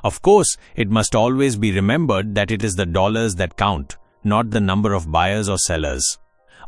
Of course, it must always be remembered that it is the dollars that count, not the number of buyers or sellers.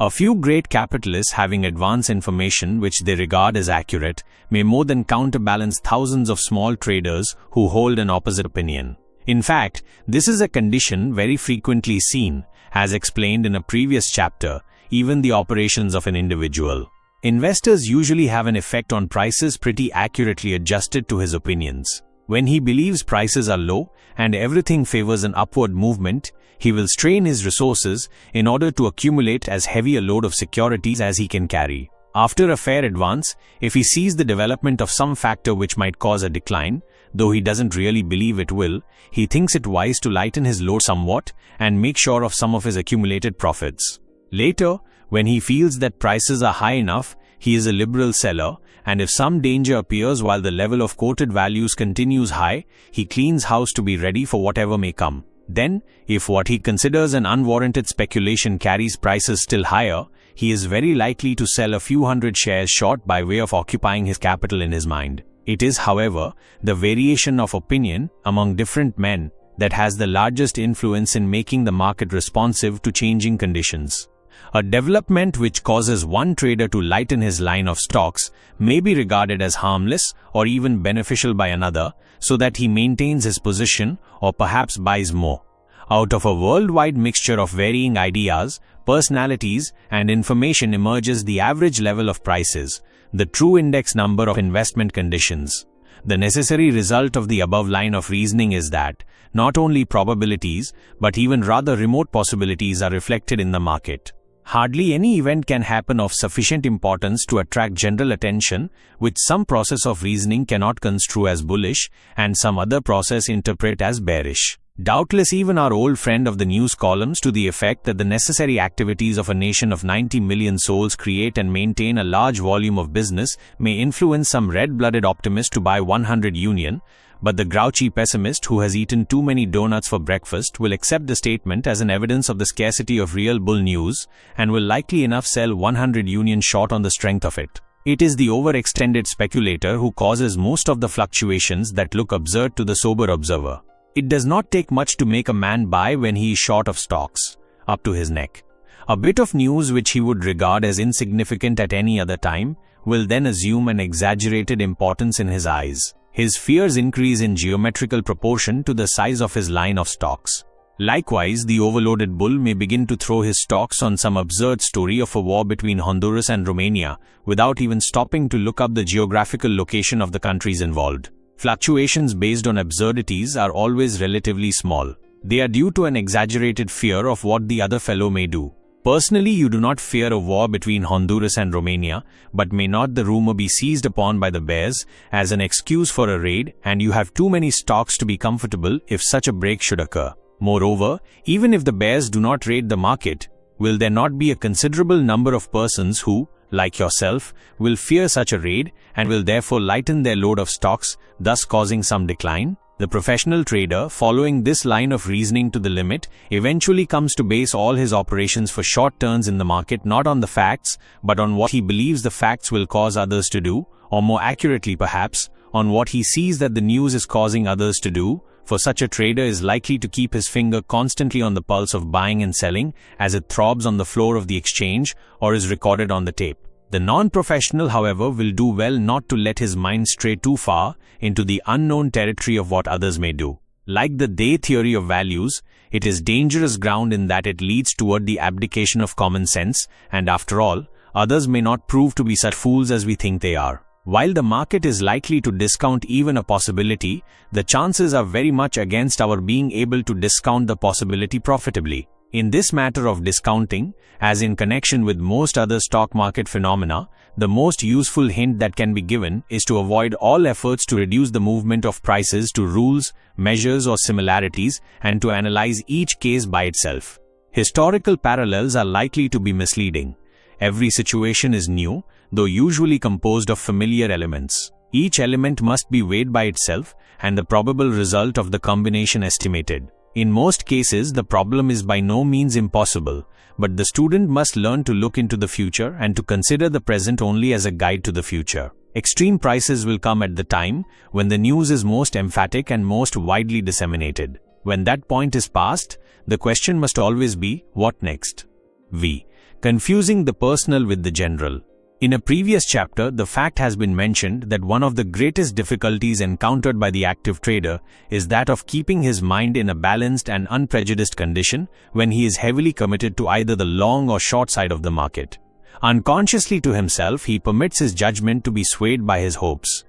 A few great capitalists having advance information which they regard as accurate may more than counterbalance thousands of small traders who hold an opposite opinion. In fact, this is a condition very frequently seen, as explained in a previous chapter, even the operations of an individual. Investors usually have an effect on prices pretty accurately adjusted to his opinions. When he believes prices are low and everything favors an upward movement, he will strain his resources in order to accumulate as heavy a load of securities as he can carry. After a fair advance, if he sees the development of some factor which might cause a decline, though he doesn't really believe it will, he thinks it wise to lighten his load somewhat and make sure of some of his accumulated profits. Later, when he feels that prices are high enough, he is a liberal seller, and if some danger appears while the level of quoted values continues high, he cleans house to be ready for whatever may come. Then, if what he considers an unwarranted speculation carries prices still higher, he is very likely to sell a few hundred shares short by way of occupying his capital in his mind. It is, however, the variation of opinion among different men that has the largest influence in making the market responsive to changing conditions. A development which causes one trader to lighten his line of stocks may be regarded as harmless or even beneficial by another, so that he maintains his position or perhaps buys more. Out of a worldwide mixture of varying ideas, personalities, and information emerges the average level of prices, the true index number of investment conditions. The necessary result of the above line of reasoning is that not only probabilities, but even rather remote possibilities are reflected in the market. Hardly any event can happen of sufficient importance to attract general attention, which some process of reasoning cannot construe as bullish and some other process interpret as bearish. Doubtless even our old friend of the news columns to the effect that the necessary activities of a nation of 90 million souls create and maintain a large volume of business may influence some red-blooded optimist to buy 100 Union, but the grouchy pessimist who has eaten too many donuts for breakfast will accept the statement as an evidence of the scarcity of real bull news and will likely enough sell 100 Union short on the strength of it. It is the overextended speculator who causes most of the fluctuations that look absurd to the sober observer. It does not take much to make a man buy when he is short of stocks, up to his neck. A bit of news which he would regard as insignificant at any other time will then assume an exaggerated importance in his eyes. His fears increase in geometrical proportion to the size of his line of stocks. Likewise, the overloaded bull may begin to throw his stocks on some absurd story of a war between Honduras and Romania without even stopping to look up the geographical location of the countries involved. Fluctuations based on absurdities are always relatively small. They are due to an exaggerated fear of what the other fellow may do. Personally, you do not fear a war between Honduras and Romania, but may not the rumor be seized upon by the bears as an excuse for a raid, and you have too many stocks to be comfortable if such a break should occur. Moreover, even if the bears do not raid the market, will there not be a considerable number of persons who, like yourself, will fear such a raid and will therefore lighten their load of stocks, thus causing some decline? The professional trader, following this line of reasoning to the limit, eventually comes to base all his operations for short turns in the market not on the facts, but on what he believes the facts will cause others to do, or more accurately perhaps, on what he sees that the news is causing others to do, for such a trader is likely to keep his finger constantly on the pulse of buying and selling as it throbs on the floor of the exchange or is recorded on the tape. The non-professional, however, will do well not to let his mind stray too far into the unknown territory of what others may do. Like the day theory of values, it is dangerous ground in that it leads toward the abdication of common sense, and after all, others may not prove to be such fools as we think they are. While the market is likely to discount even a possibility, the chances are very much against our being able to discount the possibility profitably. In this matter of discounting, as in connection with most other stock market phenomena, the most useful hint that can be given is to avoid all efforts to reduce the movement of prices to rules, measures or similarities and to analyze each case by itself. Historical parallels are likely to be misleading. Every situation is new, though usually composed of familiar elements. Each element must be weighed by itself and the probable result of the combination estimated. In most cases, the problem is by no means impossible, but the student must learn to look into the future and to consider the present only as a guide to the future. Extreme prices will come at the time when the news is most emphatic and most widely disseminated. When that point is passed, the question must always be, what next? V. Confusing the personal with the general. In a previous chapter, the fact has been mentioned that one of the greatest difficulties encountered by the active trader is that of keeping his mind in a balanced and unprejudiced condition when he is heavily committed to either the long or short side of the market. Unconsciously to himself, he permits his judgment to be swayed by his hopes.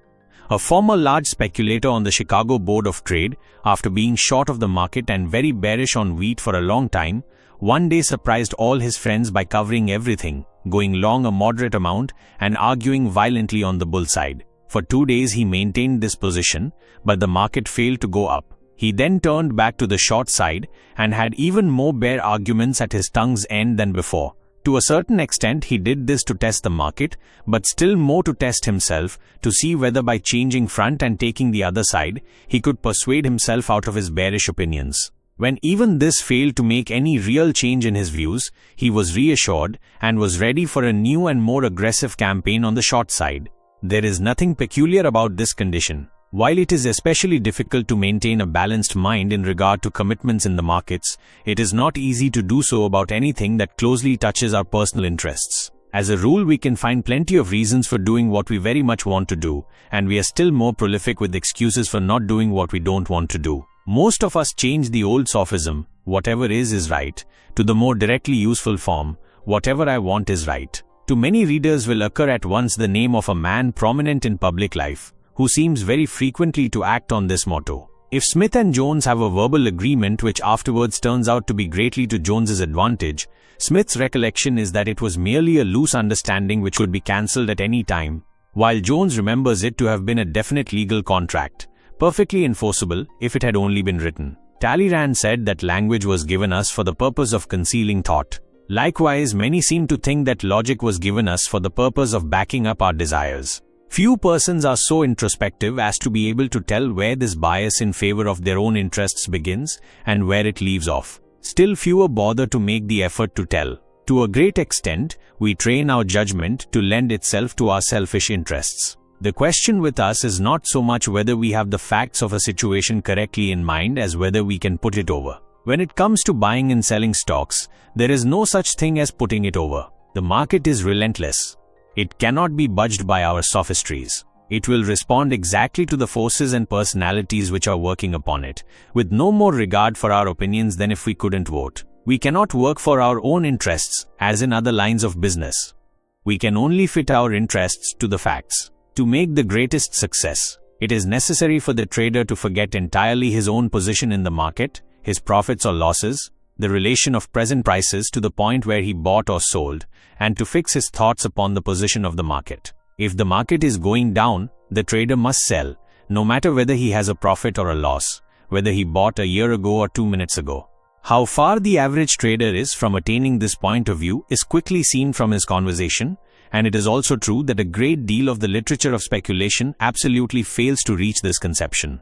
A former large speculator on the Chicago Board of Trade, after being short of the market and very bearish on wheat for a long time, one day surprised all his friends by covering everything, going long a moderate amount and arguing violently on the bull side. For 2 days he maintained this position, but the market failed to go up. He then turned back to the short side and had even more bear arguments at his tongue's end than before. To a certain extent he did this to test the market, but still more to test himself, to see whether by changing front and taking the other side, he could persuade himself out of his bearish opinions. When even this failed to make any real change in his views, he was reassured and was ready for a new and more aggressive campaign on the short side. There is nothing peculiar about this condition. While it is especially difficult to maintain a balanced mind in regard to commitments in the markets, it is not easy to do so about anything that closely touches our personal interests. As a rule, we can find plenty of reasons for doing what we very much want to do, and we are still more prolific with excuses for not doing what we don't want to do. Most of us change the old sophism, whatever is right, to the more directly useful form, whatever I want is right. To many readers will occur at once the name of a man prominent in public life, who seems very frequently to act on this motto. If Smith and Jones have a verbal agreement which afterwards turns out to be greatly to Jones's advantage, Smith's recollection is that it was merely a loose understanding which could be cancelled at any time, while Jones remembers it to have been a definite legal contract, perfectly enforceable if it had only been written. Talleyrand said that language was given us for the purpose of concealing thought. Likewise, many seem to think that logic was given us for the purpose of backing up our desires. Few persons are so introspective as to be able to tell where this bias in favor of their own interests begins and where it leaves off. Still fewer bother to make the effort to tell. To a great extent, we train our judgment to lend itself to our selfish interests. The question with us is not so much whether we have the facts of a situation correctly in mind as whether we can put it over. When it comes to buying and selling stocks, there is no such thing as putting it over. The market is relentless. It cannot be budged by our sophistries. It will respond exactly to the forces and personalities which are working upon it, with no more regard for our opinions than if we couldn't vote. We cannot work for our own interests, as in other lines of business. We can only fit our interests to the facts. To make the greatest success, it is necessary for the trader to forget entirely his own position in the market, his profits or losses, the relation of present prices to the point where he bought or sold, and to fix his thoughts upon the position of the market. If the market is going down, the trader must sell, no matter whether he has a profit or a loss, whether he bought a year ago or 2 minutes ago. How far the average trader is from attaining this point of view is quickly seen from his conversation, and it is also true that a great deal of the literature of speculation absolutely fails to reach this conception.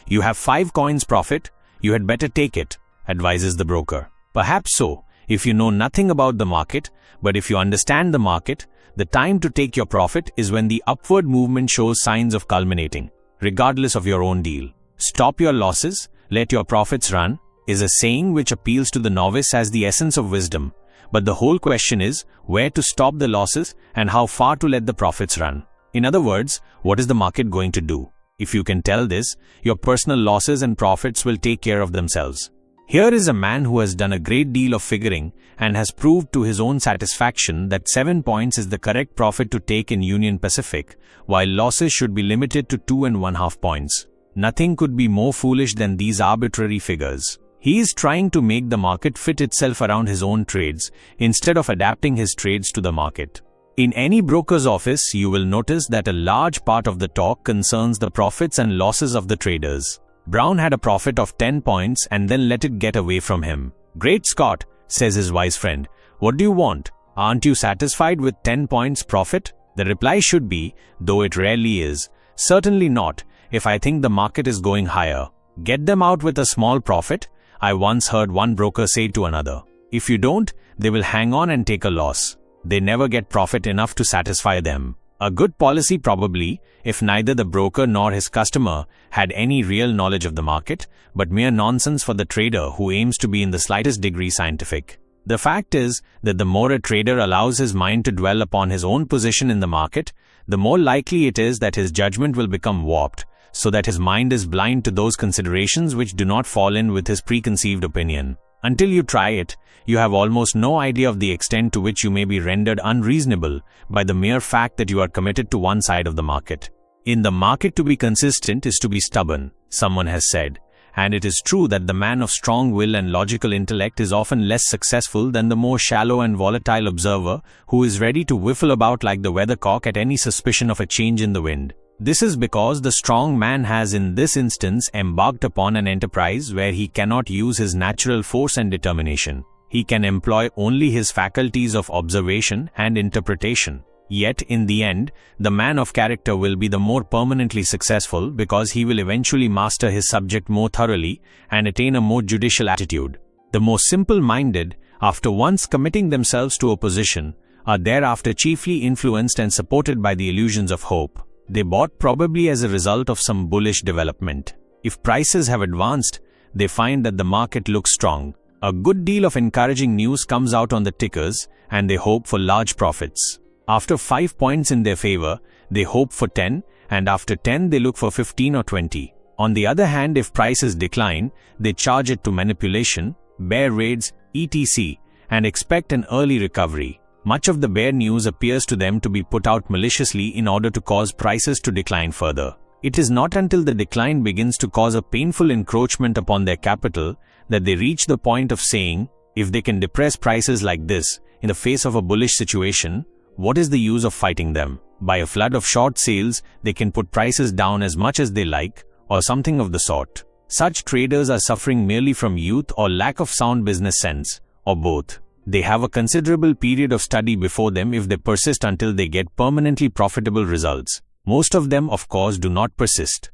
You have 5 coins profit, you had better take it, advises the broker. Perhaps so, if you know nothing about the market, but if you understand the market, the time to take your profit is when the upward movement shows signs of culminating, regardless of your own deal. Stop your losses, let your profits run, is a saying which appeals to the novice as the essence of wisdom, but the whole question is where to stop the losses and how far to let the profits run. In other words, what is the market going to do? If you can tell this, your personal losses and profits will take care of themselves. Here is a man who has done a great deal of figuring and has proved to his own satisfaction that 7 points is the correct profit to take in Union Pacific, while losses should be limited to 2.5 points. Nothing could be more foolish than these arbitrary figures. He is trying to make the market fit itself around his own trades, instead of adapting his trades to the market. In any broker's office, you will notice that a large part of the talk concerns the profits and losses of the traders. Brown had a profit of 10 points and then let it get away from him. "Great Scott," says his wise friend, "what do you want? Aren't you satisfied with 10 points profit?" The reply should be, though it rarely is, "Certainly not, if I think the market is going higher. Get them out with a small profit," I once heard one broker say to another. "If you don't, they will hang on and take a loss. They never get profit enough to satisfy them." A good policy probably, if neither the broker nor his customer had any real knowledge of the market, but mere nonsense for the trader who aims to be in the slightest degree scientific. The fact is that the more a trader allows his mind to dwell upon his own position in the market, the more likely it is that his judgment will become warped, so that his mind is blind to those considerations which do not fall in with his preconceived opinion. Until you try it, you have almost no idea of the extent to which you may be rendered unreasonable by the mere fact that you are committed to one side of the market. In the market, to be consistent is to be stubborn, someone has said, and it is true that the man of strong will and logical intellect is often less successful than the more shallow and volatile observer who is ready to whiffle about like the weathercock at any suspicion of a change in the wind. This is because the strong man has in this instance embarked upon an enterprise where he cannot use his natural force and determination. He can employ only his faculties of observation and interpretation. Yet, in the end, the man of character will be the more permanently successful because he will eventually master his subject more thoroughly and attain a more judicial attitude. The more simple-minded, after once committing themselves to a position, are thereafter chiefly influenced and supported by the illusions of hope. They bought probably as a result of some bullish development. If prices have advanced, they find that the market looks strong. A good deal of encouraging news comes out on the tickers, and they hope for large profits. After 5 points in their favor, they hope for 10, and after 10 they look for 15 or 20. On the other hand, if prices decline, they charge it to manipulation, bear raids, etc., and expect an early recovery. Much of the bear news appears to them to be put out maliciously in order to cause prices to decline further. It is not until the decline begins to cause a painful encroachment upon their capital that they reach the point of saying, if they can depress prices like this in the face of a bullish situation, what is the use of fighting them? By a flood of short sales, they can put prices down as much as they like, or something of the sort. Such traders are suffering merely from youth or lack of sound business sense, or both. They have a considerable period of study before them if they persist until they get permanently profitable results. Most of them, of course, do not persist.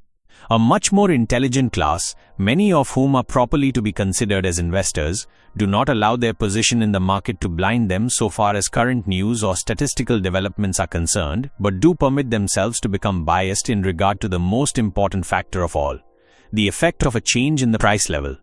A much more intelligent class, many of whom are properly to be considered as investors, do not allow their position in the market to blind them so far as current news or statistical developments are concerned, but do permit themselves to become biased in regard to the most important factor of all, the effect of a change in the price level.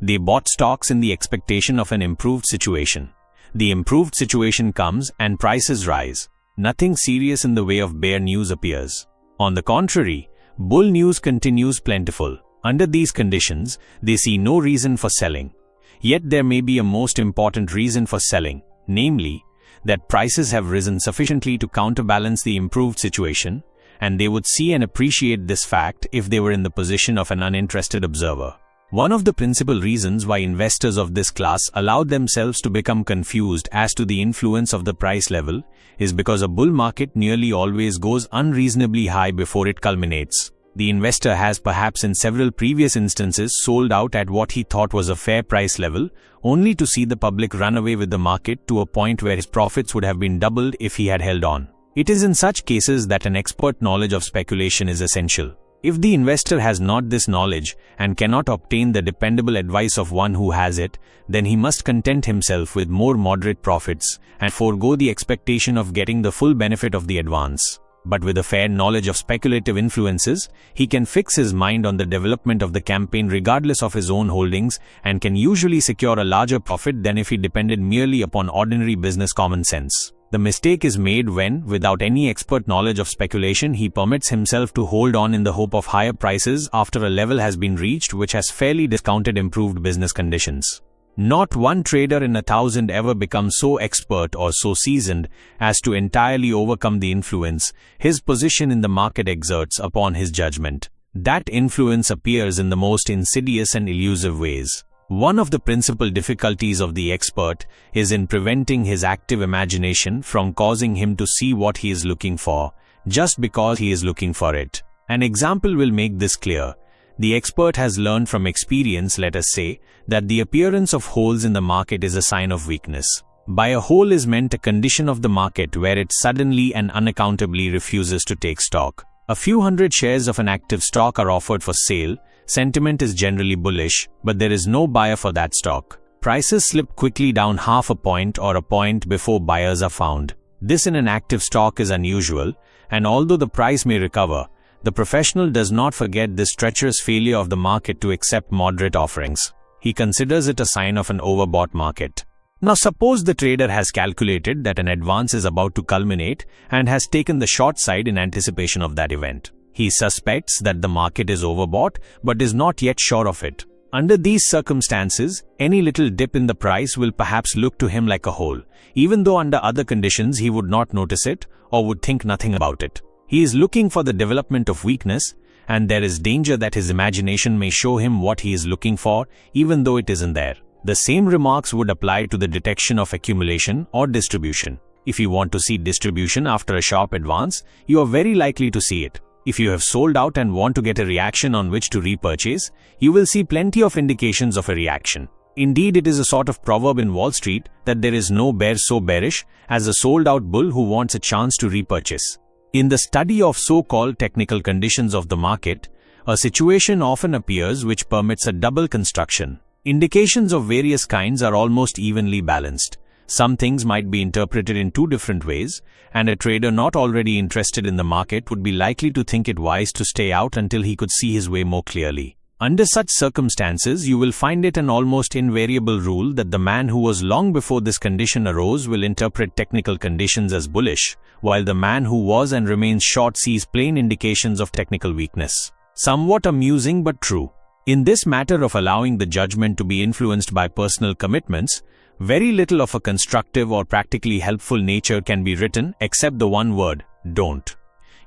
They bought stocks in the expectation of an improved situation. The improved situation comes and prices rise. Nothing serious in the way of bear news appears. On the contrary, bull news continues plentiful. Under these conditions, they see no reason for selling. Yet there may be a most important reason for selling, namely, that prices have risen sufficiently to counterbalance the improved situation, and they would see and appreciate this fact if they were in the position of an uninterested observer. One of the principal reasons why investors of this class allow themselves to become confused as to the influence of the price level is because a bull market nearly always goes unreasonably high before it culminates. The investor has perhaps in several previous instances sold out at what he thought was a fair price level, only to see the public run away with the market to a point where his profits would have been doubled if he had held on. It is in such cases that an expert knowledge of speculation is essential. If the investor has not this knowledge and cannot obtain the dependable advice of one who has it, then he must content himself with more moderate profits and forego the expectation of getting the full benefit of the advance. But with a fair knowledge of speculative influences, he can fix his mind on the development of the campaign regardless of his own holdings and can usually secure a larger profit than if he depended merely upon ordinary business common sense. The mistake is made when, without any expert knowledge of speculation, he permits himself to hold on in the hope of higher prices after a level has been reached which has fairly discounted improved business conditions. Not one trader in 1,000 ever becomes so expert or so seasoned as to entirely overcome the influence his position in the market exerts upon his judgment. That influence appears in the most insidious and elusive ways. One of the principal difficulties of the expert is in preventing his active imagination from causing him to see what he is looking for, just because he is looking for it. An example will make this clear. The expert has learned from experience, let us say, that the appearance of holes in the market is a sign of weakness. By a hole is meant a condition of the market where it suddenly and unaccountably refuses to take stock. A few hundred shares of an active stock are offered for sale. Sentiment is generally bullish, but there is no buyer for that stock. Prices slip quickly down half a point or a point before buyers are found. This in an active stock is unusual, And although the price may recover, the professional does not forget this treacherous failure of the market to accept moderate offerings. He considers it a sign of an overbought market. Now suppose the trader has calculated that an advance is about to culminate and has taken the short side in anticipation of that event. He suspects that the market is overbought but is not yet sure of it. Under these circumstances, any little dip in the price will perhaps look to him like a hole, even though under other conditions he would not notice it or would think nothing about it. He is looking for the development of weakness, and there is danger that his imagination may show him what he is looking for, even though it isn't there. The same remarks would apply to the detection of accumulation or distribution. If you want to see distribution after a sharp advance, you are very likely to see it. If you have sold out and want to get a reaction on which to repurchase, you will see plenty of indications of a reaction. Indeed, it is a sort of proverb in Wall Street that there is no bear so bearish as a sold-out bull who wants a chance to repurchase. In the study of so-called technical conditions of the market, a situation often appears which permits a double construction. Indications of various kinds are almost evenly balanced. Some things might be interpreted in two different ways, and a trader not already interested in the market would be likely to think it wise to stay out until he could see his way more clearly. Under such circumstances, you will find it an almost invariable rule that the man who was long before this condition arose will interpret technical conditions as bullish, while the man who was and remains short sees plain indications of technical weakness. Somewhat amusing but true. In this matter of allowing the judgment to be influenced by personal commitments, very little of a constructive or practically helpful nature can be written except the one word, don't.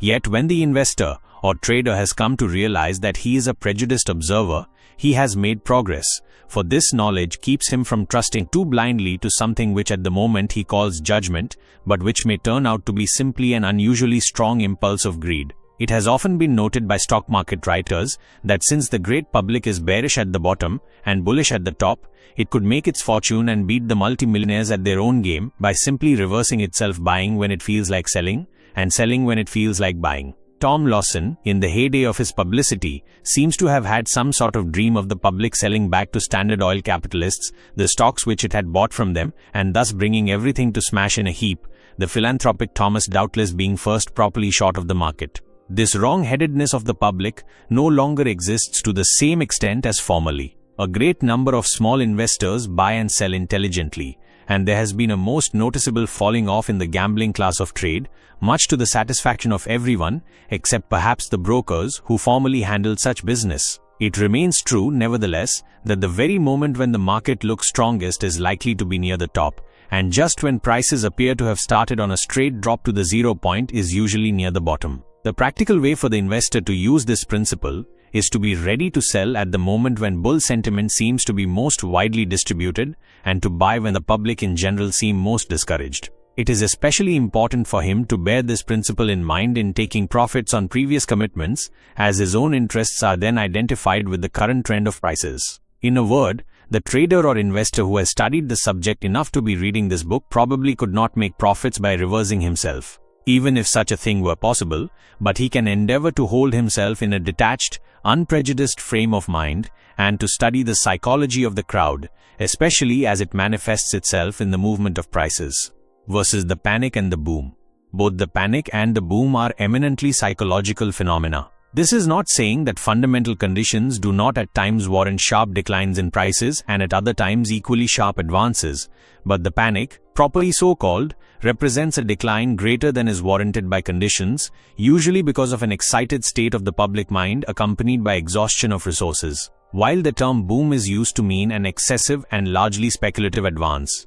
Yet when the investor or trader has come to realize that he is a prejudiced observer, he has made progress, for this knowledge keeps him from trusting too blindly to something which at the moment he calls judgment, but which may turn out to be simply an unusually strong impulse of greed. It has often been noted by stock market writers that since the great public is bearish at the bottom and bullish at the top, it could make its fortune and beat the multimillionaires at their own game by simply reversing itself, buying when it feels like selling and selling when it feels like buying. Tom Lawson, in the heyday of his publicity, seems to have had some sort of dream of the public selling back to Standard Oil capitalists the stocks which it had bought from them, and thus bringing everything to smash in a heap, the philanthropic Thomas doubtless being first properly short of the market. This wrong-headedness of the public no longer exists to the same extent as formerly. A great number of small investors buy and sell intelligently, and there has been a most noticeable falling off in the gambling class of trade, much to the satisfaction of everyone, except perhaps the brokers who formerly handled such business. It remains true, nevertheless, that the very moment when the market looks strongest is likely to be near the top, and just when prices appear to have started on a straight drop to the 0 point is usually near the bottom. The practical way for the investor to use this principle is to be ready to sell at the moment when bull sentiment seems to be most widely distributed and to buy when the public in general seem most discouraged. It is especially important for him to bear this principle in mind in taking profits on previous commitments, as his own interests are then identified with the current trend of prices. In a word, the trader or investor who has studied the subject enough to be reading this book probably could not make profits by reversing himself, even if such a thing were possible, but he can endeavor to hold himself in a detached, unprejudiced frame of mind and to study the psychology of the crowd, especially as it manifests itself in the movement of prices. Versus the panic and the boom. Both the panic and the boom are eminently psychological phenomena. This is not saying that fundamental conditions do not at times warrant sharp declines in prices and at other times equally sharp advances, but the panic, properly so called, represents a decline greater than is warranted by conditions, usually because of an excited state of the public mind accompanied by exhaustion of resources, while the term boom is used to mean an excessive and largely speculative advance.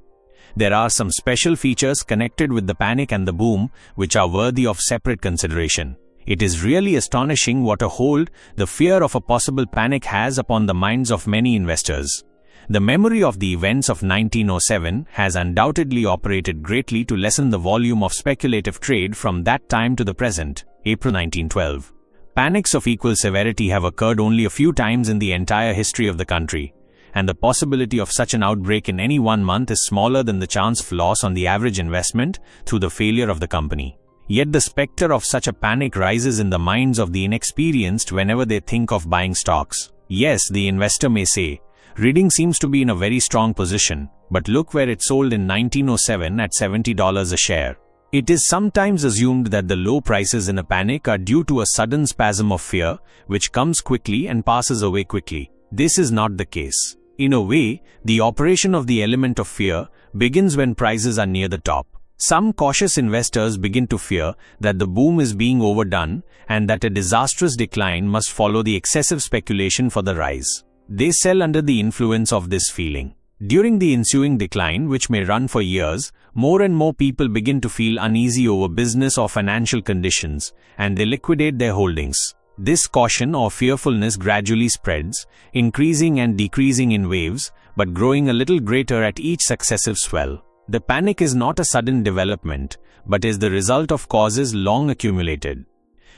There are some special features connected with the panic and the boom which are worthy of separate consideration. It is really astonishing what a hold the fear of a possible panic has upon the minds of many investors. The memory of the events of 1907 has undoubtedly operated greatly to lessen the volume of speculative trade from that time to the present, April 1912. Panics of equal severity have occurred only a few times in the entire history of the country, and the possibility of such an outbreak in any one month is smaller than the chance of loss on the average investment through the failure of the company. Yet the specter of such a panic rises in the minds of the inexperienced whenever they think of buying stocks. Yes, the investor may say, Reading seems to be in a very strong position, but look where it sold in 1907 at $70 a share. It is sometimes assumed that the low prices in a panic are due to a sudden spasm of fear, which comes quickly and passes away quickly. This is not the case. In a way, the operation of the element of fear begins when prices are near the top. Some cautious investors begin to fear that the boom is being overdone and that a disastrous decline must follow the excessive speculation for the rise. They sell under the influence of this feeling. During the ensuing decline, which may run for years, more and more people begin to feel uneasy over business or financial conditions, and they liquidate their holdings. This caution or fearfulness gradually spreads, increasing and decreasing in waves, but growing a little greater at each successive swell. The panic is not a sudden development, but is the result of causes long accumulated.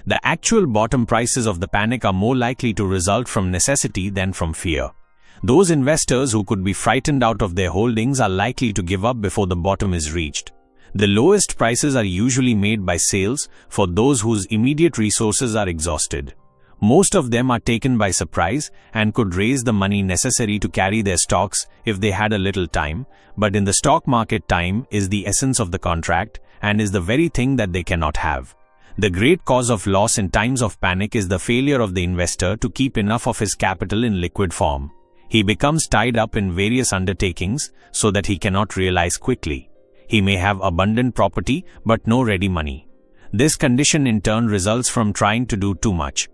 The actual bottom prices of the panic are more likely to result from necessity than from fear. Those investors who could be frightened out of their holdings are likely to give up before the bottom is reached. The lowest prices are usually made by sales for those whose immediate resources are exhausted. Most of them are taken by surprise and could raise the money necessary to carry their stocks if they had a little time, but in the stock market, time is the essence of the contract and is the very thing that they cannot have. The great cause of loss in times of panic is the failure of the investor to keep enough of his capital in liquid form. He becomes tied up in various undertakings so that he cannot realize quickly. He may have abundant property but no ready money. This condition in turn results from trying to do too much.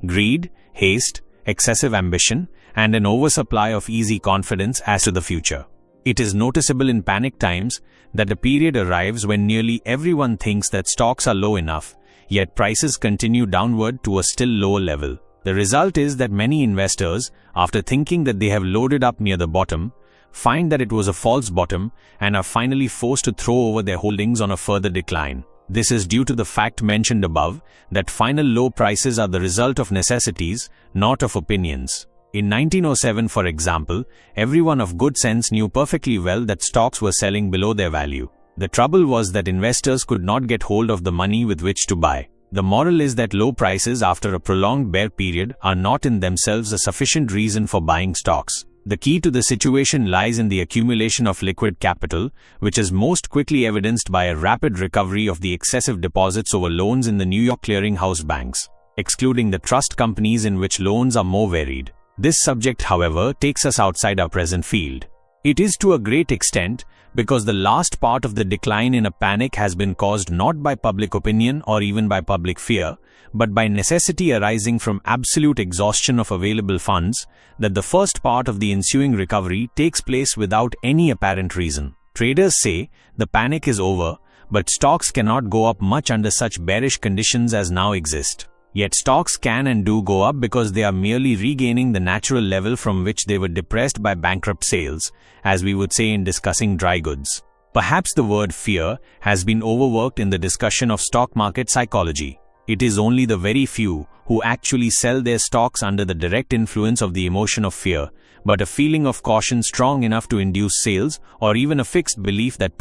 Greed, haste, excessive ambition, and an oversupply of easy confidence as to the future. It is noticeable in panic times that a period arrives when nearly everyone thinks that stocks are low enough, yet prices continue downward to a still lower level. The result is that many investors, after thinking that they have loaded up near the bottom, find that it was a false bottom and are finally forced to throw over their holdings on a further decline. This is due to the fact mentioned above that final low prices are the result of necessities, not of opinions. In 1907, for example, everyone of good sense knew perfectly well that stocks were selling below their value. The trouble was that investors could not get hold of the money with which to buy. The moral is that low prices after a prolonged bear period are not in themselves a sufficient reason for buying stocks. The key to the situation lies in the accumulation of liquid capital, which is most quickly evidenced by a rapid recovery of the excessive deposits over loans in the New York clearinghouse banks, excluding the trust companies in which loans are more varied. This subject, however, takes us outside our present field. It is to a great extent because the last part of the decline in a panic has been caused not by public opinion or even by public fear, but by necessity arising from absolute exhaustion of available funds, that the first part of the ensuing recovery takes place without any apparent reason. Traders say the panic is over, but stocks cannot go up much under such bearish conditions as now exist. Yet stocks can and do go up because they are merely regaining the natural level from which they were depressed by bankrupt sales, as we would say in discussing dry goods. Perhaps the word fear has been overworked in the discussion of stock market psychology. It is only the very few who actually sell their stocks under the direct influence of the emotion of fear, but a feeling of caution strong enough to induce sales or even a fixed belief that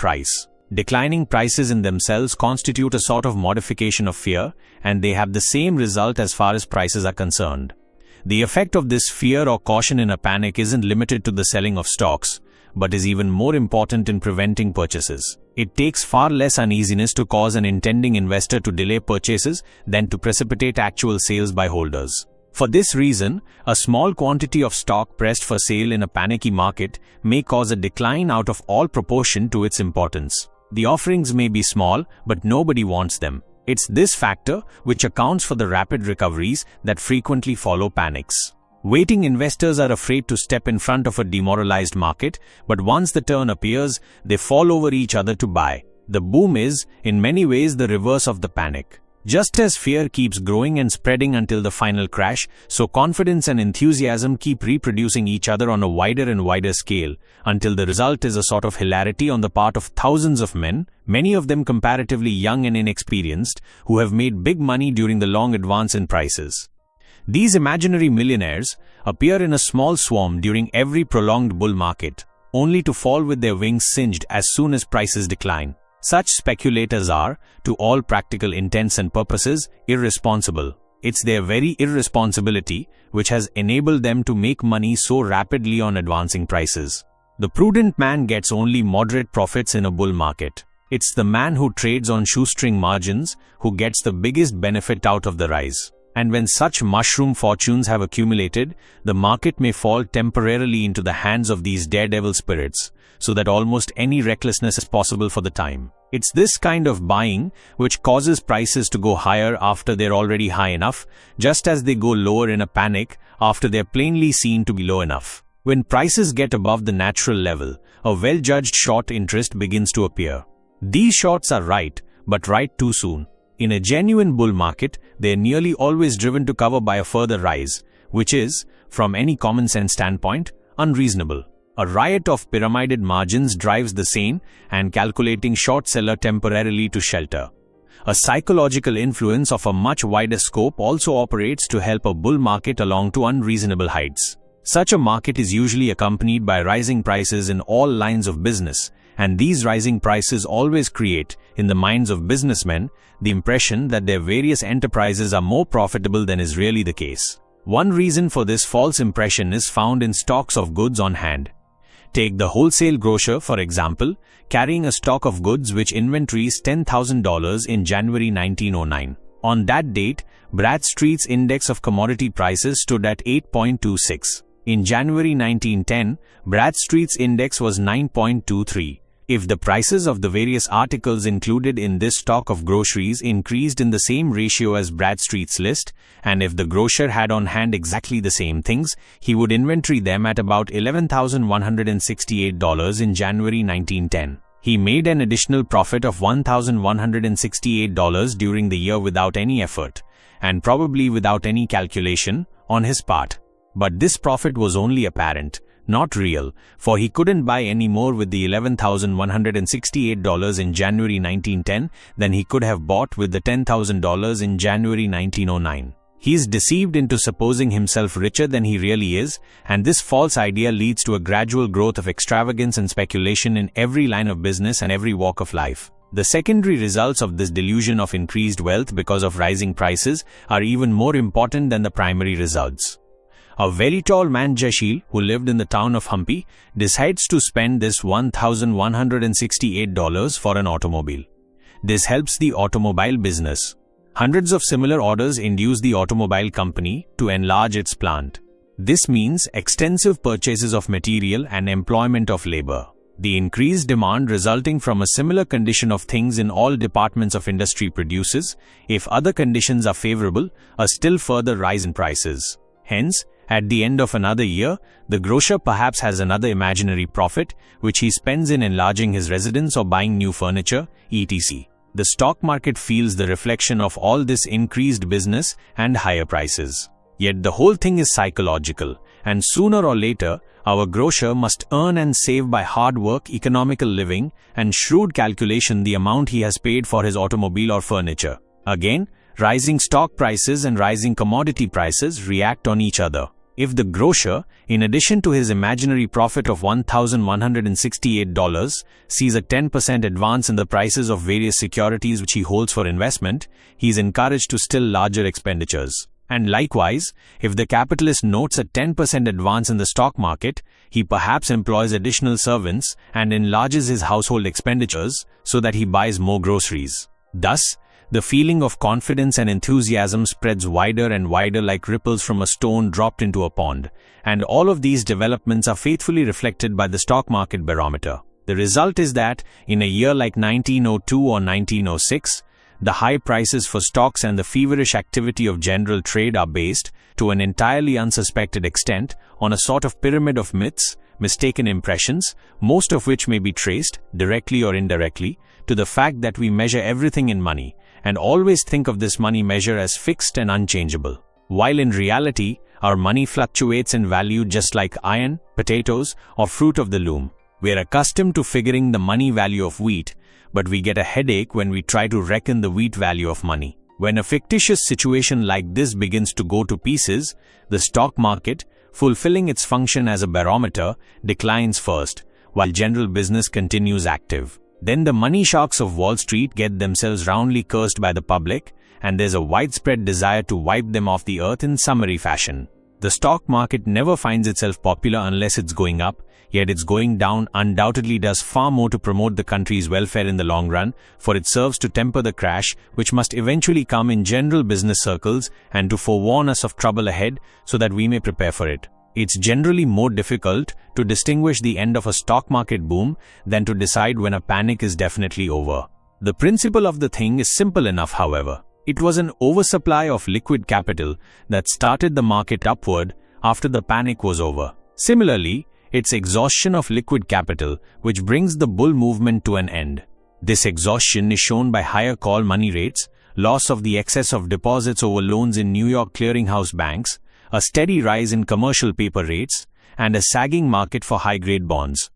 declining prices in themselves constitute a sort of modification of fear, and they have the same result as far as prices are concerned. The effect of this fear or caution in a panic isn't limited to the selling of stocks, but is even more important in preventing purchases. It takes far less uneasiness to cause an intending investor to delay purchases than to precipitate actual sales by holders. For this reason, a small quantity of stock pressed for sale in a panicky market may cause a decline out of all proportion to its importance. The offerings may be small, but nobody wants them. It's this factor which accounts for the rapid recoveries that frequently follow panics. Waiting investors are afraid to step in front of a demoralized market, but once the turn appears, they fall over each other to buy. The boom is, in many ways, the reverse of the panic. Just as fear keeps growing and spreading until the final crash, so confidence and enthusiasm keep reproducing each other on a wider and wider scale, until the result is a sort of hilarity on the part of thousands of men, many of them comparatively young and inexperienced, who have made big money during the long advance in prices. These imaginary millionaires appear in a small swarm during every prolonged bull market, only to fall with their wings singed as soon as prices decline. Such speculators are, to all practical intents and purposes, irresponsible. It's their very irresponsibility which has enabled them to make money so rapidly on advancing prices. The prudent man gets only moderate profits in a bull market. It's the man who trades on shoestring margins who gets the biggest benefit out of the rise. And when such mushroom fortunes have accumulated, the market may fall temporarily into the hands of these daredevil spirits, so that almost any recklessness is possible for the time. It's this kind of buying which causes prices to go higher after they're already high enough, just as they go lower in a panic after they're plainly seen to be low enough. When prices get above the natural level, a well-judged short interest begins to appear. These shorts are right, but right too soon. In a genuine bull market, they are nearly always driven to cover by a further rise, which is, from any common sense standpoint, unreasonable. A riot of pyramided margins drives the sane and calculating short seller temporarily to shelter. A psychological influence of a much wider scope also operates to help a bull market along to unreasonable heights. Such a market is usually accompanied by rising prices in all lines of business, and these rising prices always create, in the minds of businessmen, the impression that their various enterprises are more profitable than is really the case. One reason for this false impression is found in stocks of goods on hand. Take the wholesale grocer, for example, carrying a stock of goods which inventories $10,000 in January 1909. On that date, Bradstreet's index of commodity prices stood at 8.26. In January 1910, Bradstreet's index was 9.23. If the prices of the various articles included in this stock of groceries increased in the same ratio as Bradstreet's list, and if the grocer had on hand exactly the same things, he would inventory them at about $11,168 in January 1910. He made an additional profit of $1,168 during the year without any effort, and probably without any calculation on his part. But this profit was only apparent, not real, for he couldn't buy any more with the $11,168 in January 1910 than he could have bought with the $10,000 in January 1909. He is deceived into supposing himself richer than he really is, and this false idea leads to a gradual growth of extravagance and speculation in every line of business and every walk of life. The secondary results of this delusion of increased wealth because of rising prices are even more important than the primary results. A very tall man, Jashil, who lived in the town of Hampi, decides to spend this $1,168 for an automobile. This helps the automobile business. Hundreds of similar orders induce the automobile company to enlarge its plant. This means extensive purchases of material and employment of labor. The increased demand resulting from a similar condition of things in all departments of industry produces, if other conditions are favorable, a still further rise in prices. Hence, at the end of another year, the grocer perhaps has another imaginary profit, which he spends in enlarging his residence or buying new furniture, etc. The stock market feels the reflection of all this increased business and higher prices. Yet the whole thing is psychological, and sooner or later, our grocer must earn and save by hard work, economical living, and shrewd calculation the amount he has paid for his automobile or furniture. Again, rising stock prices and rising commodity prices react on each other. If the grocer, in addition to his imaginary profit of $1,168, sees a 10% advance in the prices of various securities which he holds for investment, he is encouraged to still larger expenditures. And likewise, if the capitalist notes a 10% advance in the stock market, he perhaps employs additional servants and enlarges his household expenditures so that he buys more groceries. Thus, the feeling of confidence and enthusiasm spreads wider and wider like ripples from a stone dropped into a pond, and all of these developments are faithfully reflected by the stock market barometer. The result is that, in a year like 1902 or 1906, the high prices for stocks and the feverish activity of general trade are based, to an entirely unsuspected extent, on a sort of pyramid of myths, mistaken impressions, most of which may be traced, directly or indirectly, to the fact that we measure everything in money, and always think of this money measure as fixed and unchangeable. While in reality, our money fluctuates in value just like iron, potatoes, or fruit of the loom. We are accustomed to figuring the money value of wheat, but we get a headache when we try to reckon the wheat value of money. When a fictitious situation like this begins to go to pieces, the stock market, fulfilling its function as a barometer, declines first, while general business continues active. Then the money sharks of Wall Street get themselves roundly cursed by the public, and there's a widespread desire to wipe them off the earth in summary fashion. The stock market never finds itself popular unless it's going up, yet its going down undoubtedly does far more to promote the country's welfare in the long run, for it serves to temper the crash which must eventually come in general business circles and to forewarn us of trouble ahead so that we may prepare for it. It's generally more difficult to distinguish the end of a stock market boom than to decide when a panic is definitely over. The principle of the thing is simple enough, however. It was an oversupply of liquid capital that started the market upward after the panic was over. Similarly, it's exhaustion of liquid capital which brings the bull movement to an end. This exhaustion is shown by higher call money rates, loss of the excess of deposits over loans in New York clearinghouse banks, a steady rise in commercial paper rates, and a sagging market for high-grade bonds.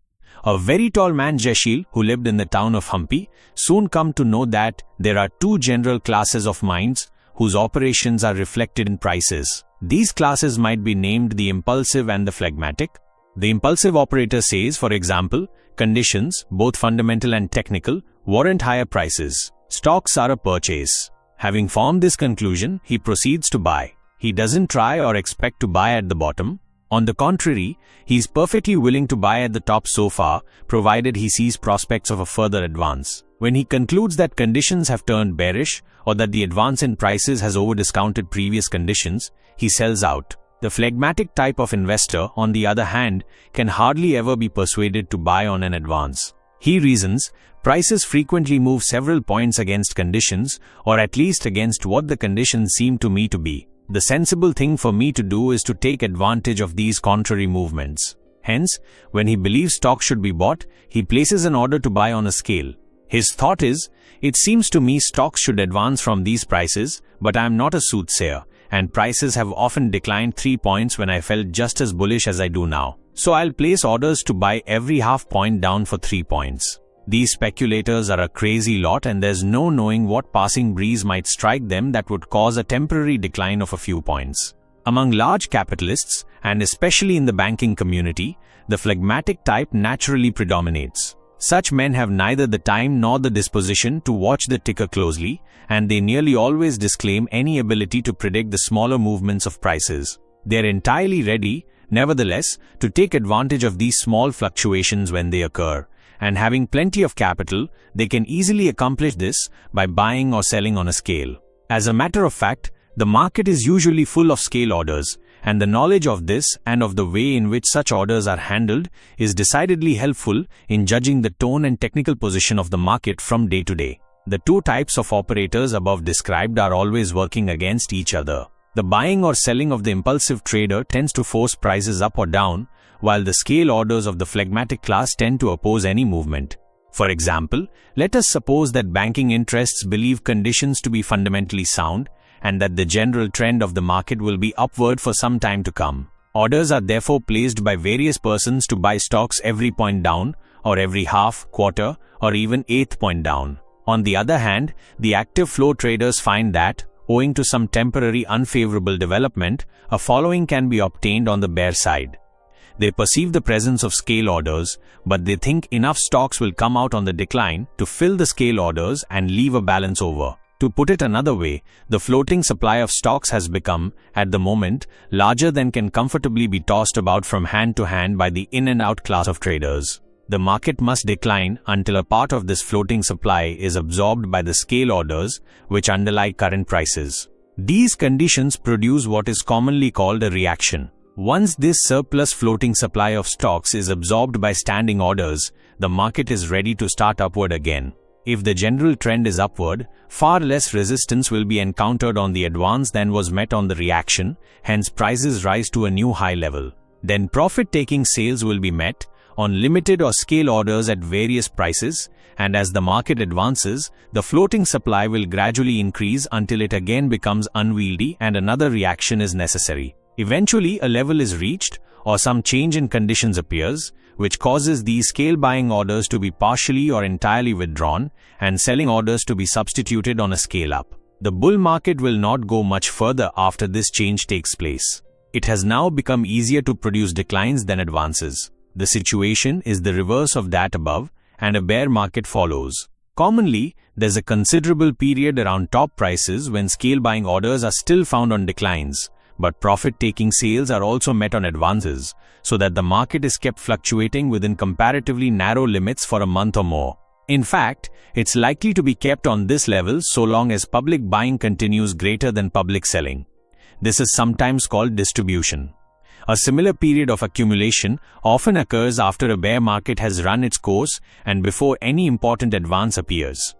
A very tall man, Jeshil, who lived in the town of Hampi, soon come to know that there are two general classes of minds whose operations are reflected in prices. These classes might be named the impulsive and the phlegmatic. The impulsive operator says, for example, conditions, both fundamental and technical, warrant higher prices. Stocks are a purchase. Having formed this conclusion, he proceeds to buy. He doesn't try or expect to buy at the bottom. On the contrary, he is perfectly willing to buy at the top so far, provided he sees prospects of a further advance. When he concludes that conditions have turned bearish or that the advance in prices has over-discounted previous conditions, he sells out. The phlegmatic type of investor, on the other hand, can hardly ever be persuaded to buy on an advance. He reasons, prices frequently move several points against conditions, or at least against what the conditions seem to me to be. The sensible thing for me to do is to take advantage of these contrary movements. Hence, when he believes stocks should be bought, he places an order to buy on a scale. His thought is, it seems to me stocks should advance from these prices, but I am not a soothsayer, and prices have often declined 3 points when I felt just as bullish as I do now. So I'll place orders to buy every half point down for 3 points. These speculators are a crazy lot, and there's no knowing what passing breeze might strike them that would cause a temporary decline of a few points. Among large capitalists, and especially in the banking community, the phlegmatic type naturally predominates. Such men have neither the time nor the disposition to watch the ticker closely, and they nearly always disclaim any ability to predict the smaller movements of prices. They are entirely ready, nevertheless, to take advantage of these small fluctuations when they occur. And having plenty of capital, they can easily accomplish this by buying or selling on a scale. As a matter of fact, the market is usually full of scale orders, and the knowledge of this and of the way in which such orders are handled is decidedly helpful in judging the tone and technical position of the market from day to day. The two types of operators above described are always working against each other. The buying or selling of the impulsive trader tends to force prices up or down, while the scale orders of the phlegmatic class tend to oppose any movement. For example, let us suppose that banking interests believe conditions to be fundamentally sound, and that the general trend of the market will be upward for some time to come. Orders are therefore placed by various persons to buy stocks every point down, or every half, quarter, or even eighth point down. On the other hand, the active flow traders find that, owing to some temporary unfavorable development, a following can be obtained on the bear side. They perceive the presence of scale orders, but they think enough stocks will come out on the decline to fill the scale orders and leave a balance over. To put it another way, the floating supply of stocks has become, at the moment, larger than can comfortably be tossed about from hand to hand by the in and out class of traders. The market must decline until a part of this floating supply is absorbed by the scale orders which underlie current prices. These conditions produce what is commonly called a reaction. Once this surplus floating supply of stocks is absorbed by standing orders, the market is ready to start upward again. If the general trend is upward, far less resistance will be encountered on the advance than was met on the reaction, hence prices rise to a new high level. Then profit-taking sales will be met on limited or scale orders at various prices, and as the market advances, the floating supply will gradually increase until it again becomes unwieldy and another reaction is necessary. Eventually, a level is reached, or some change in conditions appears, which causes these scale buying orders to be partially or entirely withdrawn, and selling orders to be substituted on a scale up. The bull market will not go much further after this change takes place. It has now become easier to produce declines than advances. The situation is the reverse of that above, and a bear market follows. Commonly, there's a considerable period around top prices when scale buying orders are still found on declines, but profit-taking sales are also met on advances, so that the market is kept fluctuating within comparatively narrow limits for a month or more. In fact, it's likely to be kept on this level so long as public buying continues greater than public selling. This is sometimes called distribution. A similar period of accumulation often occurs after a bear market has run its course and before any important advance appears.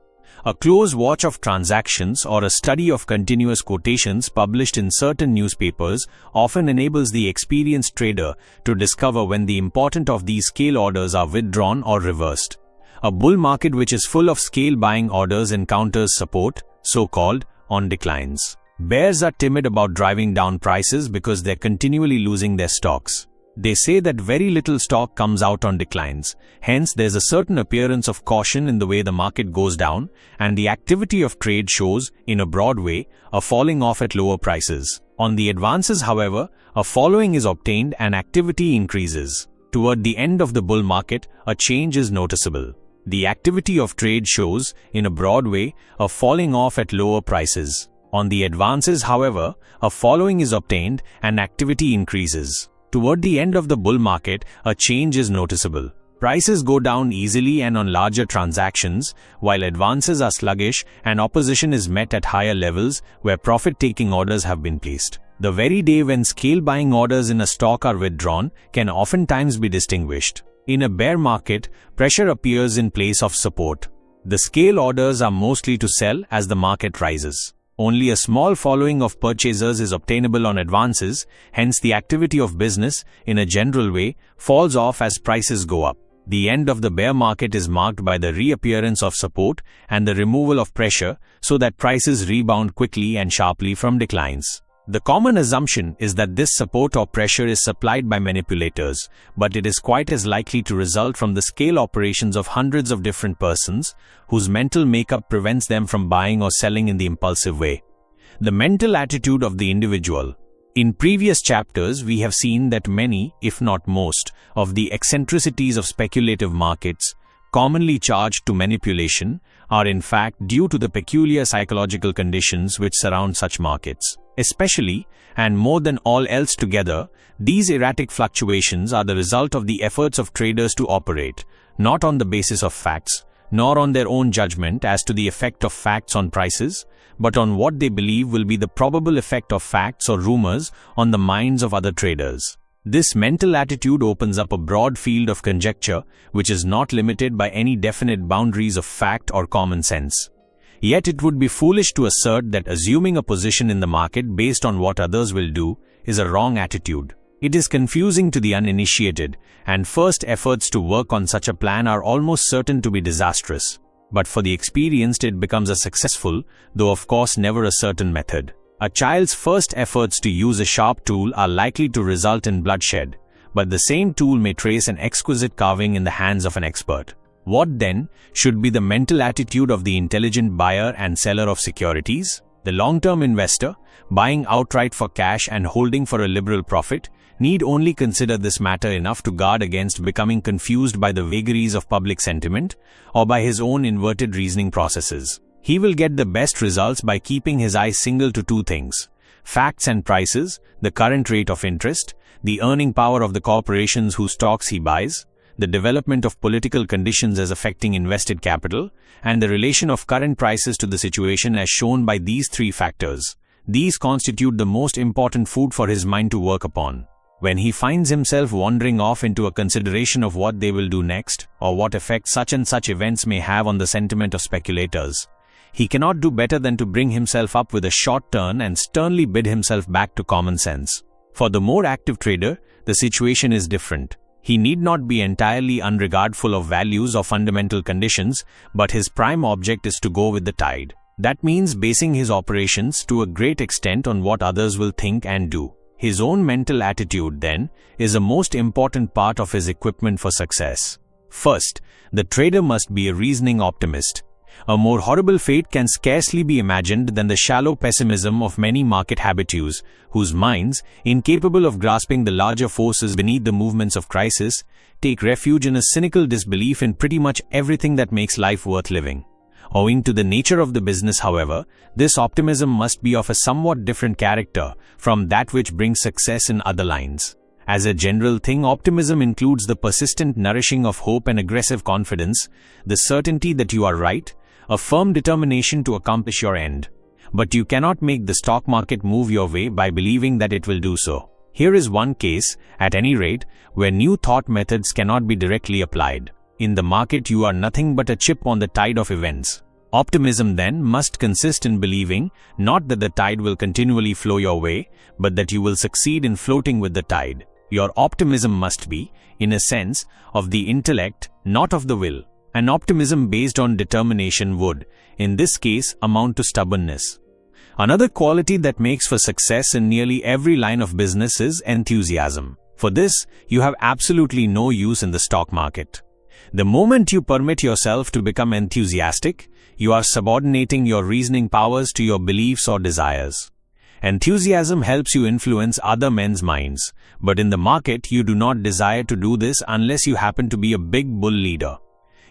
A close watch of transactions or a study of continuous quotations published in certain newspapers often enables the experienced trader to discover when the important of these scale orders are withdrawn or reversed. A bull market which is full of scale buying orders encounters support, so-called, on declines. Bears are timid about driving down prices because they're continually losing their stocks. They say that very little stock comes out on declines, hence there's a certain appearance of caution in the way the market goes down, and the activity of trade shows, in a broad way, a falling off at lower prices. On the advances, however, a following is obtained and activity increases. Toward the end of the bull market, a change is noticeable. The activity of trade shows, in a broad way, a falling off at lower prices. On the advances, however, a following is obtained and activity increases. Toward the end of the bull market, a change is noticeable. Prices go down easily and on larger transactions, while advances are sluggish and opposition is met at higher levels where profit-taking orders have been placed. The very day when scale buying orders in a stock are withdrawn can oftentimes be distinguished. In a bear market, pressure appears in place of support. The scale orders are mostly to sell as the market rises. Only a small following of purchasers is obtainable on advances, hence the activity of business, in a general way, falls off as prices go up. The end of the bear market is marked by the reappearance of support and the removal of pressure so that prices rebound quickly and sharply from declines. The common assumption is that this support or pressure is supplied by manipulators, but it is quite as likely to result from the scale operations of hundreds of different persons, whose mental makeup prevents them from buying or selling in the impulsive way. The mental attitude of the individual. In previous chapters, we have seen that many, if not most, of the eccentricities of speculative markets, commonly charged to manipulation, are in fact due to the peculiar psychological conditions which surround such markets. Especially, and more than all else together, these erratic fluctuations are the result of the efforts of traders to operate, not on the basis of facts, nor on their own judgment as to the effect of facts on prices, but on what they believe will be the probable effect of facts or rumors on the minds of other traders. This mental attitude opens up a broad field of conjecture which is not limited by any definite boundaries of fact or common sense. Yet it would be foolish to assert that assuming a position in the market based on what others will do is a wrong attitude. It is confusing to the uninitiated, and first efforts to work on such a plan are almost certain to be disastrous. But for the experienced it becomes a successful, though of course never a certain method. A child's first efforts to use a sharp tool are likely to result in bloodshed, but the same tool may trace an exquisite carving in the hands of an expert. What then should be the mental attitude of the intelligent buyer and seller of securities? The long-term investor, buying outright for cash and holding for a liberal profit, need only consider this matter enough to guard against becoming confused by the vagaries of public sentiment or by his own inverted reasoning processes. He will get the best results by keeping his eyes single to two things: facts and prices, the current rate of interest, the earning power of the corporations whose stocks he buys, the development of political conditions as affecting invested capital, and the relation of current prices to the situation as shown by these three factors. These constitute the most important food for his mind to work upon. When he finds himself wandering off into a consideration of what they will do next, or what effect such and such events may have on the sentiment of speculators, he cannot do better than to bring himself up with a short turn and sternly bid himself back to common sense. For the more active trader, the situation is different. He need not be entirely unregardful of values or fundamental conditions, but his prime object is to go with the tide. That means basing his operations to a great extent on what others will think and do. His own mental attitude, then, is a most important part of his equipment for success. First, the trader must be a reasoning optimist. A more horrible fate can scarcely be imagined than the shallow pessimism of many market habitues, whose minds, incapable of grasping the larger forces beneath the movements of crisis, take refuge in a cynical disbelief in pretty much everything that makes life worth living. Owing to the nature of the business, however, this optimism must be of a somewhat different character from that which brings success in other lines. As a general thing, optimism includes the persistent nourishing of hope and aggressive confidence, the certainty that you are right, a firm determination to accomplish your end. But you cannot make the stock market move your way by believing that it will do so. Here is one case, at any rate, where new thought methods cannot be directly applied. In the market, you are nothing but a chip on the tide of events. Optimism then must consist in believing not that the tide will continually flow your way, but that you will succeed in floating with the tide. Your optimism must be, in a sense, of the intellect, not of the will. An optimism based on determination would, in this case, amount to stubbornness. Another quality that makes for success in nearly every line of business is enthusiasm. For this, you have absolutely no use in the stock market. The moment you permit yourself to become enthusiastic, you are subordinating your reasoning powers to your beliefs or desires. Enthusiasm helps you influence other men's minds, but in the market you do not desire to do this unless you happen to be a big bull leader.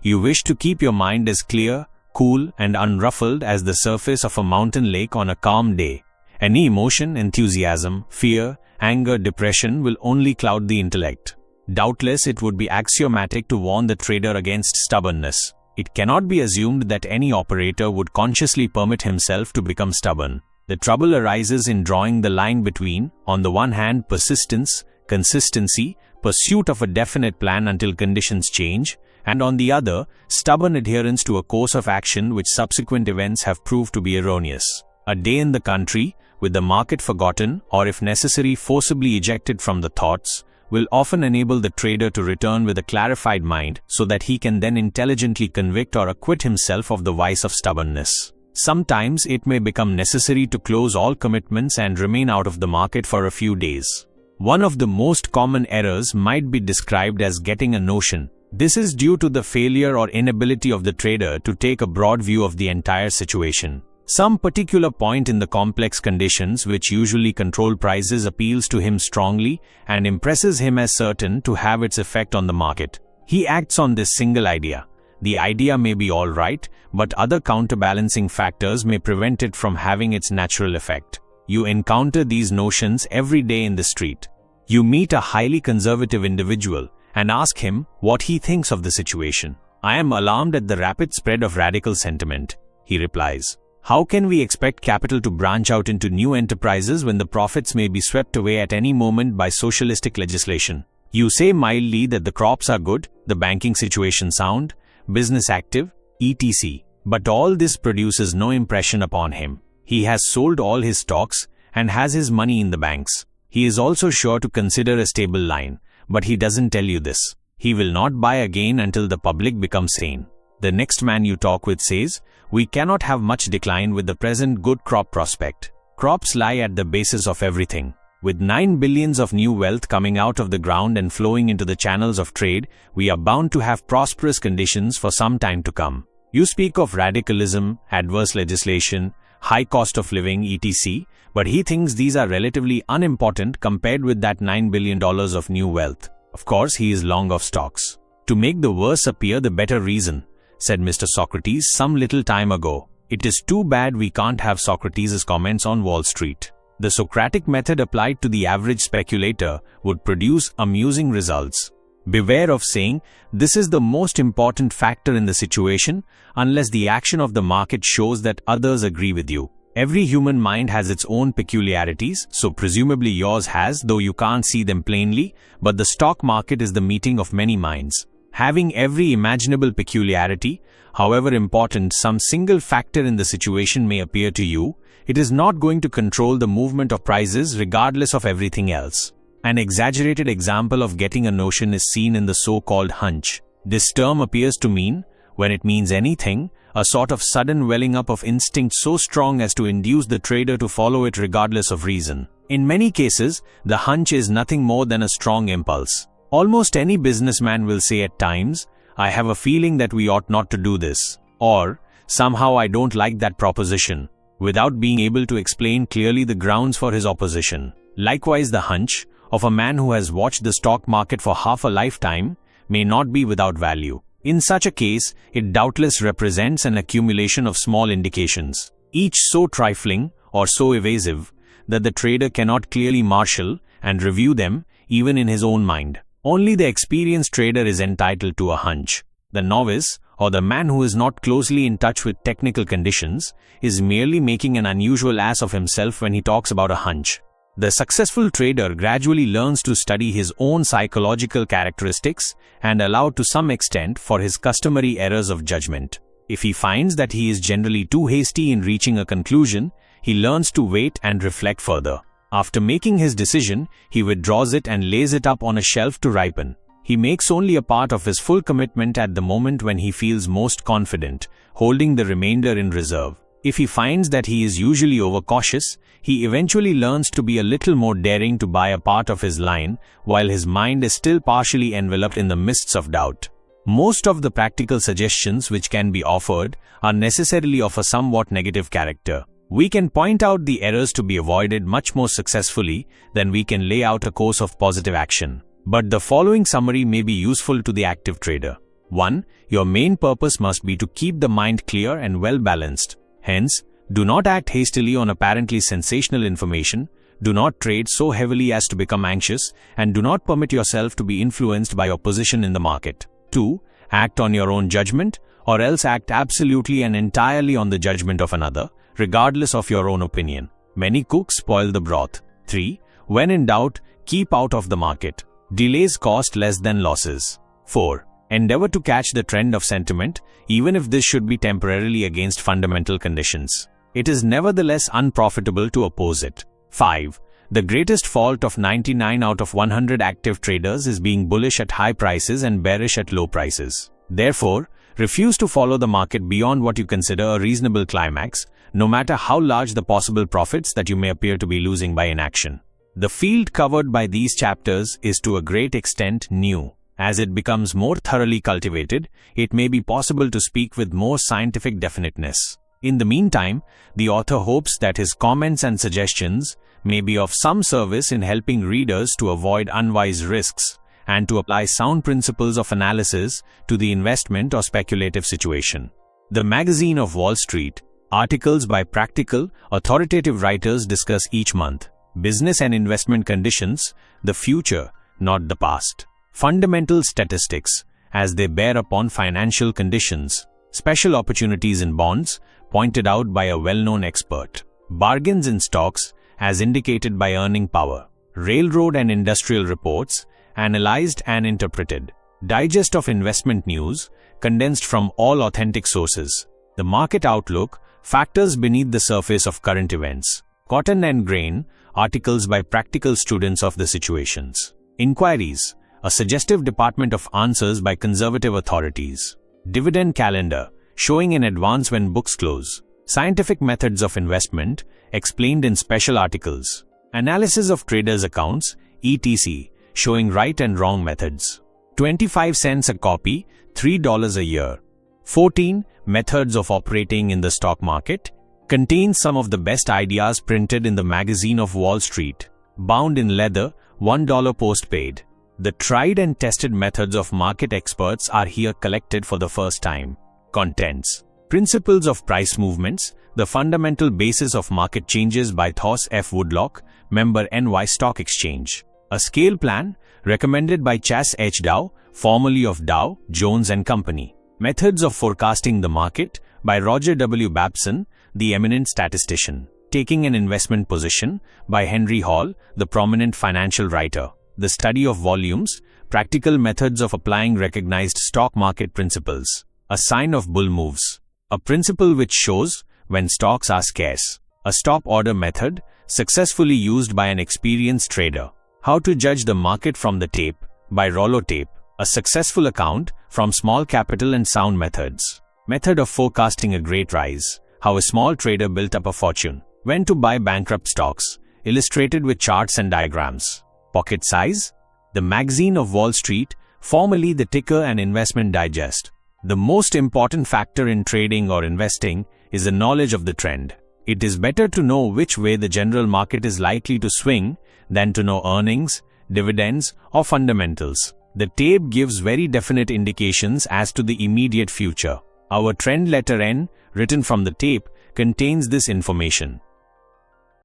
You wish to keep your mind as clear, cool, and unruffled as the surface of a mountain lake on a calm day. Any emotion, enthusiasm, fear, anger, depression will only cloud the intellect. Doubtless, it would be axiomatic to warn the trader against stubbornness. It cannot be assumed that any operator would consciously permit himself to become stubborn. The trouble arises in drawing the line between, on the one hand, persistence, consistency, pursuit of a definite plan until conditions change, and on the other, stubborn adherence to a course of action which subsequent events have proved to be erroneous. A day in the country, with the market forgotten, or if necessary forcibly ejected from the thoughts, will often enable the trader to return with a clarified mind so that he can then intelligently convict or acquit himself of the vice of stubbornness. Sometimes it may become necessary to close all commitments and remain out of the market for a few days. One of the most common errors might be described as getting a notion. This is due to the failure or inability of the trader to take a broad view of the entire situation. Some particular point in the complex conditions which usually control prices appeals to him strongly and impresses him as certain to have its effect on the market. He acts on this single idea. The idea may be all right, but other counterbalancing factors may prevent it from having its natural effect. You encounter these notions every day in the street. You meet a highly conservative individual and ask him what he thinks of the situation. "I am alarmed at the rapid spread of radical sentiment," he replies. "How can we expect capital to branch out into new enterprises when the profits may be swept away at any moment by socialistic legislation? You say mildly that the crops are good, the banking situation sound, business active, etc. But all this produces no impression upon him. He has sold all his stocks and has his money in the banks. He is also sure to consider a stable line, but he doesn't tell you this. He will not buy again until the public becomes sane. The next man you talk with says, 'We cannot have much decline with the present good crop prospect. Crops lie at the basis of everything. With 9 billions of new wealth coming out of the ground and flowing into the channels of trade, we are bound to have prosperous conditions for some time to come. You speak of radicalism, adverse legislation, high cost of living, etc., but he thinks these are relatively unimportant compared with that $9 billion of new wealth. Of course, he is long of stocks. To make the worse appear the better reason," said Mr. Socrates some little time ago. "It is too bad we can't have Socrates' comments on Wall Street." The Socratic method applied to the average speculator would produce amusing results. Beware of saying, "This is the most important factor in the situation," unless the action of the market shows that others agree with you. Every human mind has its own peculiarities, so presumably yours has, though you can't see them plainly, but the stock market is the meeting of many minds. Having every imaginable peculiarity, however important some single factor in the situation may appear to you, it is not going to control the movement of prices regardless of everything else. An exaggerated example of getting a notion is seen in the so-called hunch. This term appears to mean, when it means anything, a sort of sudden welling up of instinct so strong as to induce the trader to follow it regardless of reason. In many cases, the hunch is nothing more than a strong impulse. Almost any businessman will say at times, "I have a feeling that we ought not to do this," or "Somehow I don't like that proposition," without being able to explain clearly the grounds for his opposition. Likewise, the hunch of a man who has watched the stock market for half a lifetime may not be without value. In such a case, it doubtless represents an accumulation of small indications, each so trifling or so evasive that the trader cannot clearly marshal and review them even in his own mind. Only the experienced trader is entitled to a hunch. The novice, or the man who is not closely in touch with technical conditions, is merely making an unusual ass of himself when he talks about a hunch. The successful trader gradually learns to study his own psychological characteristics and allow to some extent for his customary errors of judgment. If he finds that he is generally too hasty in reaching a conclusion, he learns to wait and reflect further. After making his decision, he withdraws it and lays it up on a shelf to ripen. He makes only a part of his full commitment at the moment when he feels most confident, holding the remainder in reserve. If he finds that he is usually overcautious, he eventually learns to be a little more daring to buy a part of his line while his mind is still partially enveloped in the mists of doubt. Most of the practical suggestions which can be offered are necessarily of a somewhat negative character. We can point out the errors to be avoided much more successfully than we can lay out a course of positive action. But the following summary may be useful to the active trader. 1. Your main purpose must be to keep the mind clear and well balanced. Hence, do not act hastily on apparently sensational information, do not trade so heavily as to become anxious, and do not permit yourself to be influenced by your position in the market. 2. Act on your own judgment, or else act absolutely and entirely on the judgment of another, regardless of your own opinion. Many cooks spoil the broth. 3. When in doubt, keep out of the market. Delays cost less than losses. 4. Endeavor to catch the trend of sentiment, even if this should be temporarily against fundamental conditions. It is nevertheless unprofitable to oppose it. 5. The greatest fault of 99 out of 100 active traders is being bullish at high prices and bearish at low prices. Therefore, refuse to follow the market beyond what you consider a reasonable climax, no matter how large the possible profits that you may appear to be losing by inaction. The field covered by these chapters is to a great extent new. As it becomes more thoroughly cultivated, it may be possible to speak with more scientific definiteness. In the meantime, the author hopes that his comments and suggestions may be of some service in helping readers to avoid unwise risks and to apply sound principles of analysis to the investment or speculative situation. The Magazine of Wall Street. Articles by practical, authoritative writers discuss each month business and investment conditions, the future, not the past. Fundamental statistics, as they bear upon financial conditions. Special opportunities in bonds, pointed out by a well-known expert. Bargains in stocks, as indicated by earning power. Railroad and industrial reports, analyzed and interpreted. Digest of investment news, condensed from all authentic sources. The market outlook, factors beneath the surface of current events. Cotton and grain, articles by practical students of the situations. Inquiries, a suggestive department of answers by conservative authorities. Dividend calendar, showing in advance when books close. Scientific methods of investment, explained in special articles. Analysis of traders' accounts, etc., showing right and wrong methods. 25 cents a copy, $3 a year. 14 Methods of operating in the stock market, contains some of the best ideas printed in the Magazine of Wall Street. Bound in leather, $1 postpaid. The tried and tested methods of market experts are here collected for the first time. Contents. Principles of price movements, the fundamental basis of market changes by Thos F. Woodlock, member NY Stock Exchange. A scale plan, recommended by Chas H. Dow, formerly of Dow, Jones and Company. Methods of forecasting the market, by Roger W. Babson, the eminent statistician. Taking an investment position, by Henry Hall, the prominent financial writer. The study of volumes, practical methods of applying recognized stock market principles. A sign of bull moves. A principle which shows when stocks are scarce. A stop order method, successfully used by an experienced trader. How to judge the market from the tape, by Rollo Tape. A successful account from Small Capital and Sound Methods. Method of forecasting a great rise. How a small trader built up a fortune. When to buy bankrupt stocks, illustrated with charts and diagrams. Pocket size. The Magazine of Wall Street, formerly the Ticker and Investment Digest. The most important factor in trading or investing is the knowledge of the trend. It is better to know which way the general market is likely to swing than to know earnings, dividends, or fundamentals. The tape gives very definite indications as to the immediate future. Our trend letter N, written from the tape, contains this information.